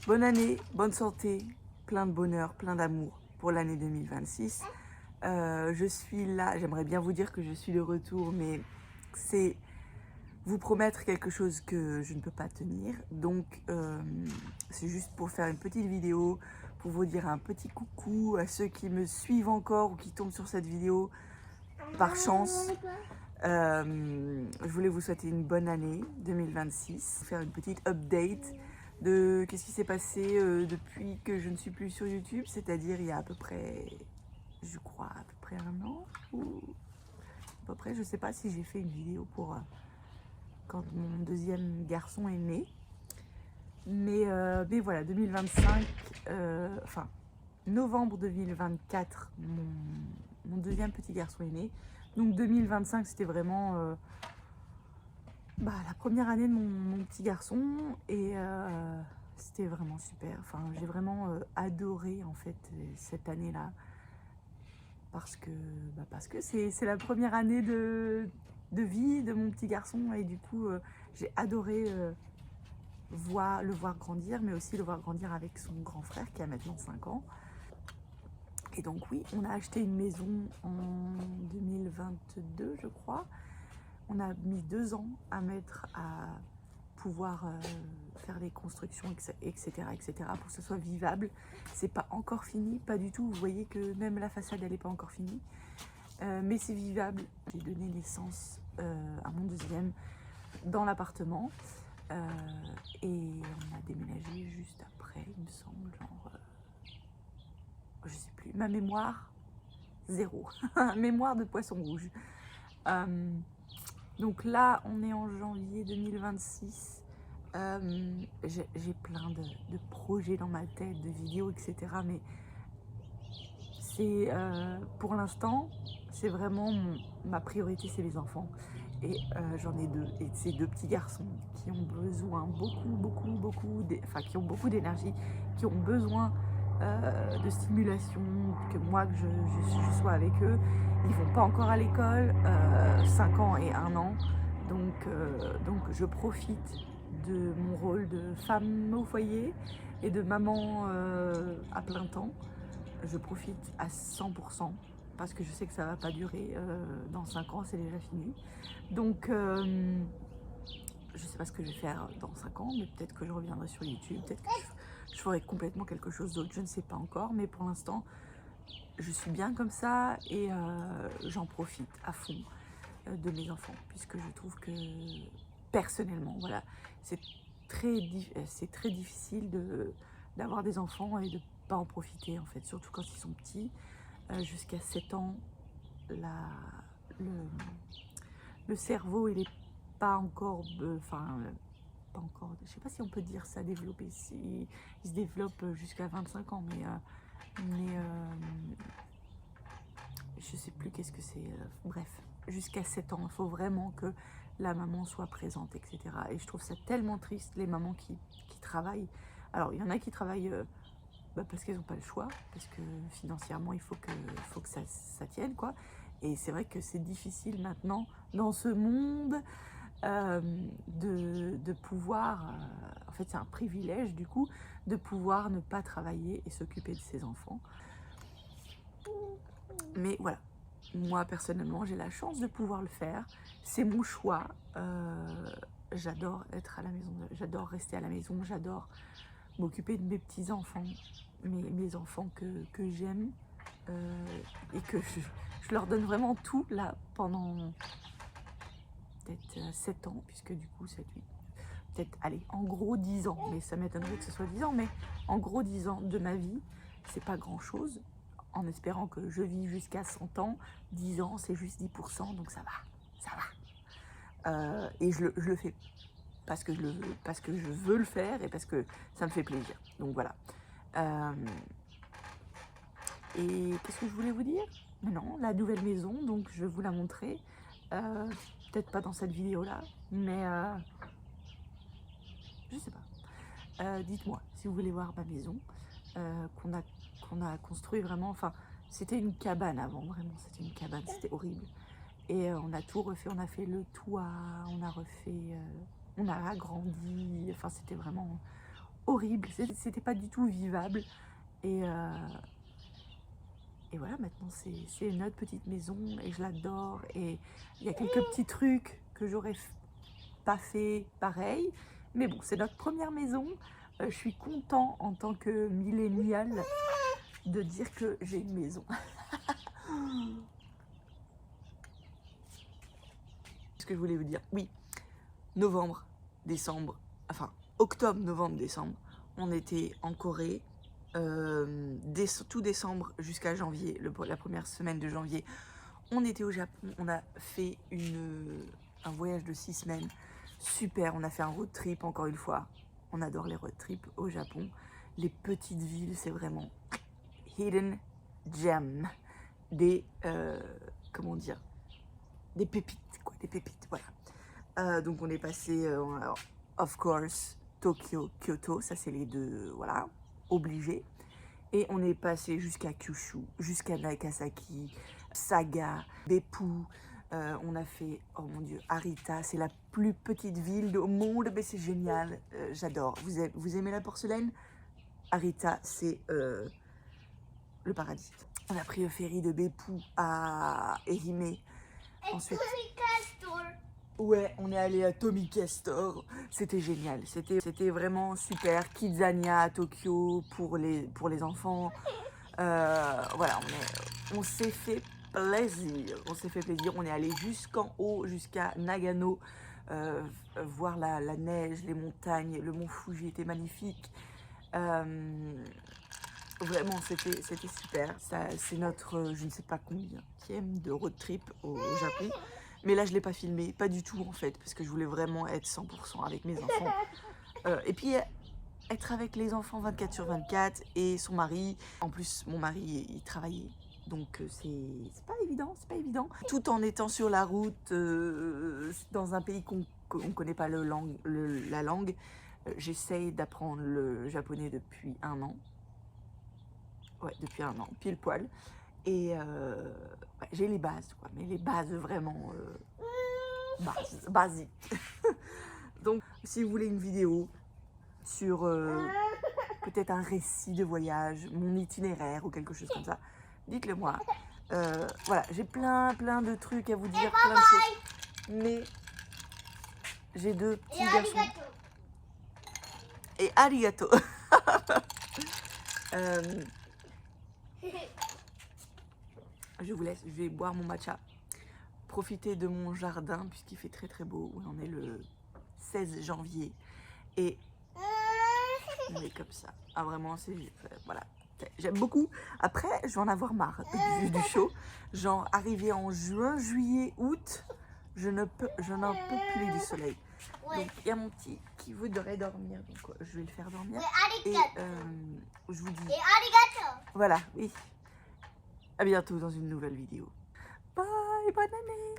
Bonne année, bonne santé, plein de bonheur, plein d'amour pour l'année 2026. Je suis là, j'aimerais bien vous dire que je suis de retour, mais c'est vous promettre quelque chose que je ne peux pas tenir. Donc, c'est juste pour faire une petite vidéo, pour vous dire un petit coucou à ceux qui me suivent encore ou qui tombent sur cette vidéo par chance. Je voulais vous souhaiter une bonne année 2026, faire une petite update de qu'est-ce qui s'est passé depuis que je ne suis plus sur YouTube, c'est-à-dire il y a à peu près, je crois, à peu près un an, ou à peu près, je sais pas si j'ai fait une vidéo pour quand mon deuxième garçon est né. Mais voilà, 2025, enfin, novembre 2024, mon deuxième petit garçon est né. Donc 2025, c'était vraiment la première année de mon petit garçon et c'était vraiment super. Enfin, j'ai vraiment adoré en fait cette année-là parce que c'est la première année de vie de mon petit garçon et du coup j'ai adoré le voir grandir, mais aussi le voir grandir avec son grand frère qui a maintenant 5 ans. Et donc oui, on a acheté une maison en 2022, je crois. On a mis 2 ans à mettre à pouvoir faire les constructions, etc., pour que ce soit vivable. C'est pas encore fini, pas du tout. Vous voyez que même la façade, elle n'est pas encore finie. Mais c'est vivable. J'ai donné naissance à mon deuxième dans l'appartement. Et on a déménagé juste après, il me semble, genre... je sais plus. Ma mémoire, 0. Mémoire de poisson rouge. Donc là, on est en janvier 2026. J'ai plein de projets dans ma tête, de vidéos, etc. Mais c'est pour l'instant, c'est vraiment ma priorité, c'est les enfants. Et j'en ai 2. Et ces 2 petits garçons qui ont besoin qui ont beaucoup d'énergie, qui ont besoin de stimulation, que moi, que je sois avec eux. Ils vont pas encore à l'école, 5 ans et 1 an. Donc je profite de mon rôle de femme au foyer et de maman à plein temps. Je profite à 100% parce que je sais que ça va pas durer. Dans 5 ans, c'est déjà fini. Donc, je sais pas ce que je vais faire dans 5 ans, mais peut-être que je reviendrai sur YouTube, peut-être que je ferai complètement quelque chose d'autre, je ne sais pas encore. Mais pour l'instant, je suis bien comme ça et j'en profite à fond de mes enfants, puisque je trouve que personnellement, voilà, c'est très difficile d'avoir des enfants et de pas en profiter en fait, surtout quand ils sont petits. Jusqu'à 7 ans, le, le cerveau il est pas encore, pas encore, je sais pas si on peut dire ça, développé. Il se développe jusqu'à 25 ans, mais je sais plus qu'est-ce que c'est. Bref, jusqu'à 7 ans, il faut vraiment que la maman soit présente, etc. Et je trouve ça tellement triste, les mamans qui travaillent. Alors, il y en a qui travaillent parce qu'elles n'ont pas le choix, parce que financièrement, il faut que ça tienne, quoi. Et c'est vrai que c'est difficile maintenant, dans ce monde, de pouvoir... en fait, c'est un privilège, du coup, de pouvoir ne pas travailler et s'occuper de ses enfants. Mais voilà, moi personnellement j'ai la chance de pouvoir le faire, c'est mon choix, j'adore être à la maison, j'adore rester à la maison, j'adore m'occuper de mes petits-enfants, mes enfants que j'aime et que je leur donne vraiment tout là pendant peut-être 7 ans, puisque du coup 7, 8, peut-être, allez, en gros 10 ans, mais ça m'étonnerait que ce soit 10 ans, mais en gros 10 ans de ma vie, c'est pas grand-chose. En espérant que je vis jusqu'à 100 ans, 10 ans, c'est juste 10%, donc ça va. Et je le fais parce que je veux le faire et parce que ça me fait plaisir. Donc voilà. Et qu'est-ce que je voulais vous dire? Mais non, la nouvelle maison, donc je vais vous la montrer. Peut-être pas dans cette vidéo-là, mais je sais pas. Dites-moi si vous voulez voir ma maison qu'on a construit vraiment. Enfin, c'était une cabane avant, vraiment, c'était une cabane, c'était horrible. Et on a tout refait, on a fait le toit, on a refait, on a agrandi. Enfin, c'était vraiment horrible, c'était pas du tout vivable. Et voilà, maintenant c'est notre petite maison et je l'adore. Et il y a quelques petits trucs que j'aurais pas fait pareil. Mais bon, c'est notre première maison. Je suis content en tant que millénial de dire que j'ai une maison. Ce que je voulais vous dire, oui, novembre, décembre, enfin octobre, novembre, décembre, on était en Corée. Tout décembre jusqu'à janvier, la première semaine de janvier, on était au Japon. On a fait un voyage de 6 semaines. Super, on a fait un road trip encore une fois. On adore les road trips au Japon. Les petites villes, c'est vraiment hidden gem. Comment dire, des pépites, quoi, des pépites, voilà. Donc on est passé, of course, Tokyo, Kyoto, ça c'est les deux, voilà, obligés. Et on est passé jusqu'à Kyushu, jusqu'à Nagasaki, Saga, Beppu. On a fait, oh mon Dieu, Arita, c'est la plus petite ville au monde, mais c'est génial, j'adore. Vous aimez la porcelaine? Arita, c'est le paradis. On a pris le ferry de Beppu à Ehime. Ensuite, ouais, on est allé à Tomika Store. C'était génial. C'était vraiment super. Kidzania à Tokyo pour les enfants. Voilà, on s'est fait plaisir. On s'est fait plaisir. On est allé jusqu'en haut, jusqu'à Nagano, voir la neige, les montagnes. Le mont Fuji était magnifique. Vraiment, c'était super. C'est notre, je ne sais pas combienième de road trip au Japon. Mais là, je ne l'ai pas filmé, pas du tout en fait, parce que je voulais vraiment être 100% avec mes enfants. Et puis, être avec les enfants 24 sur 24 et son mari. En plus, mon mari, il travaillait. Donc, c'est pas évident, c'est pas évident. Tout en étant sur la route, dans un pays qu'on ne connaît pas la langue. J'essaye d'apprendre le japonais depuis 1 an. Ouais, depuis 1 an, pile poil. Et ouais, j'ai les bases, quoi, mais les bases vraiment basiques. Donc, si vous voulez une vidéo sur peut-être un récit de voyage, mon itinéraire ou quelque chose comme ça, dites-le moi. Voilà, j'ai plein de trucs à vous dire, plein de choses. Mais j'ai 2 petits garçons. Et arigato. Je vous laisse, je vais boire mon matcha, profiter de mon jardin puisqu'il fait très beau. On est le 16 janvier et on est comme ça. Ah vraiment, c'est voilà, j'aime beaucoup. Après, je vais en avoir marre du chaud. Genre arrivé en juin, juillet, août, je n'en peux plus du soleil. Donc il y a mon petit qui voudrait dormir, donc je vais le faire dormir. Et je vous dis, voilà, oui. À bientôt dans une nouvelle vidéo. Bye, bonne année!